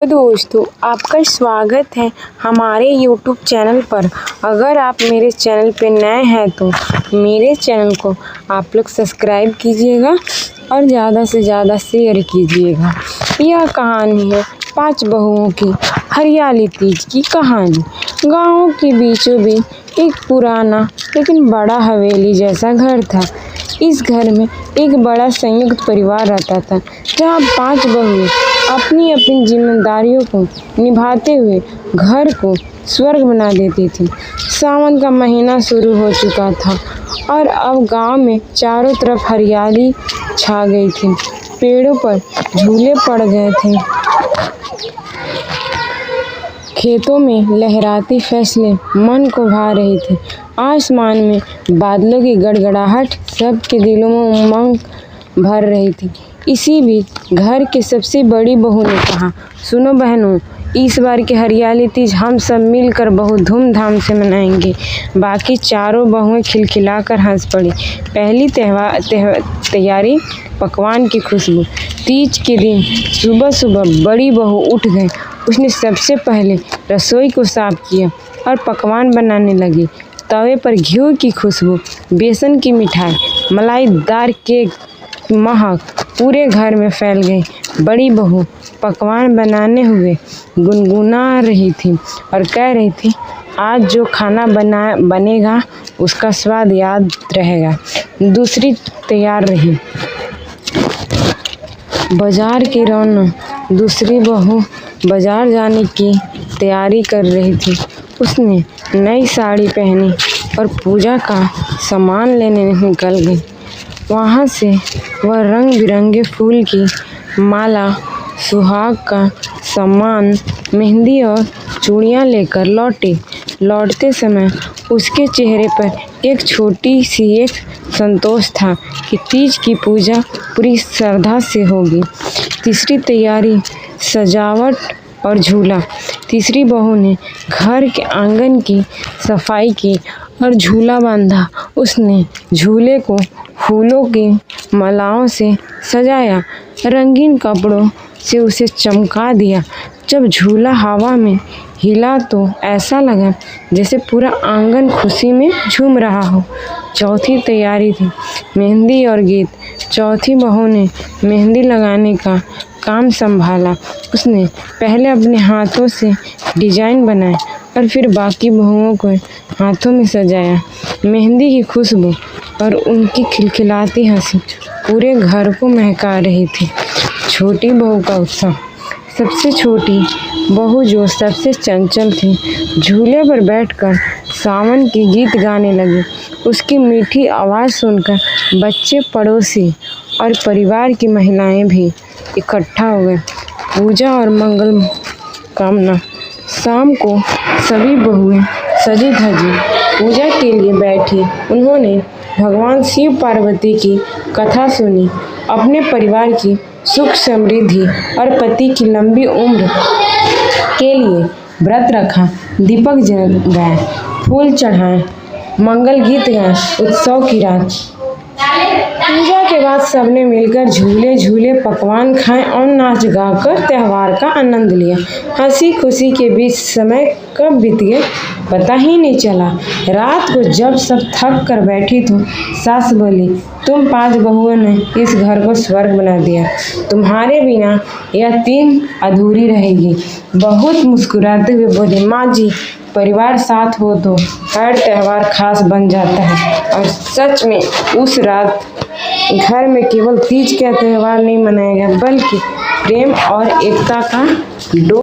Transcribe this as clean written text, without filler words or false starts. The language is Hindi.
तो दोस्तों, आपका स्वागत है हमारे YouTube चैनल पर। अगर आप मेरे चैनल पे नए हैं तो मेरे चैनल को आप लोग सब्सक्राइब कीजिएगा और ज़्यादा से ज़्यादा शेयर कीजिएगा। यह कहानी है 5 बहुओं की हरियाली तीज की कहानी। गाँव के बीचों बीच एक पुराना लेकिन बड़ा हवेली जैसा घर था। इस घर में एक बड़ा संयुक्त परिवार रहता था, जहाँ 5 बहुएं अपनी अपनी जिम्मेदारियों को निभाते हुए घर को स्वर्ग बना देती थी। सावन का महीना शुरू हो चुका था और अब गांव में चारों तरफ हरियाली छा गई थी। पेड़ों पर झूले पड़ गए थे, खेतों में लहराती फसलें मन को भा रही थी। आसमान में बादलों की गड़गड़ाहट सबके दिलों में उमंग भर रही थी। इसी बीच घर की सबसे बड़ी बहू ने कहा, सुनो बहनों, इस बार की हरियाली तीज हम सब मिलकर बहुत धूमधाम से मनाएंगे। बाकी चारों बहुएं खिलखिलाकर हंस पड़ी। पहली तैयारी पकवान की खुशबू। तीज के दिन सुबह सुबह बड़ी बहू उठ गई। उसने सबसे पहले रसोई को साफ किया और पकवान बनाने लगी। तवे पर घी की खुशबू, बेसन की मिठाई, मलाईदार केक महक पूरे घर में फैल गई। बड़ी बहू पकवान बनाने हुए गुनगुना रही थी और कह रही थी, आज जो खाना बनेगा उसका स्वाद याद रहेगा। दूसरी तैयार रही बाजार की रौनक। दूसरी बहू बाजार जाने की तैयारी कर रही थी। उसने नई साड़ी पहनी और पूजा का सामान लेने निकल गई। वहाँ से वह रंग बिरंगे फूल की माला, सुहाग का सामान, मेहंदी और चूड़ियाँ लेकर लौटी। लौटते समय उसके चेहरे पर एक छोटी सी एक संतोष था कि तीज की पूजा पूरी श्रद्धा से होगी। तीसरी तैयारी सजावट और झूला। तीसरी बहू ने घर के आंगन की सफाई की और झूला बांधा। उसने झूले को फूलों की मालाओं से सजाया, रंगीन कपड़ों से उसे चमका दिया। जब झूला हवा में हिला तो ऐसा लगा जैसे पूरा आंगन खुशी में झूम रहा हो। चौथी तैयारी थी मेहंदी और गीत। चौथी बहू ने मेहंदी लगाने का काम संभाला। उसने पहले अपने हाथों से डिजाइन बनाए और फिर बाकी बहुओं को हाथों में सजाया। मेहंदी की खुशबू और उनकी खिलखिलाती हंसी पूरे घर को महका रही थी। छोटी बहू का उत्साह। सबसे छोटी बहू जो सबसे चंचल थी, झूले पर बैठकर सावन के गीत गाने लगी। उसकी मीठी आवाज़ सुनकर बच्चे, पड़ोसी और परिवार की महिलाएं भी इकट्ठा हो गए। पूजा और मंगल कामना। शाम को सभी बहुएं सजी धजी पूजा के लिए बैठी। उन्होंने भगवान शिव पार्वती की कथा सुनी, अपने परिवार की सुख समृद्धि और पति की लंबी उम्र के लिए व्रत रखा। दीपक जलाए, फूल चढ़ाए, मंगल गीत गाए। उत्सव की रात। पूजा के बाद सबने मिलकर झूले झूले, पकवान खाए और नाच गाकर त्योहार का आनंद लिया। हंसी खुशी के बीच समय कब बीत गया पता ही नहीं चला। रात को जब सब थक कर बैठी तो सास बोली, तुम 5 बहुओं ने इस घर को स्वर्ग बना दिया। तुम्हारे बिना यह तीज अधूरी रहेगी। बहुत मुस्कुराते हुए बोली, माँ जी, परिवार साथ हो तो हर त्योहार खास बन जाता है। और सच में उस रात घर में केवल तीज का त्योहार नहीं मनाया गया, बल्कि प्रेम और एकता का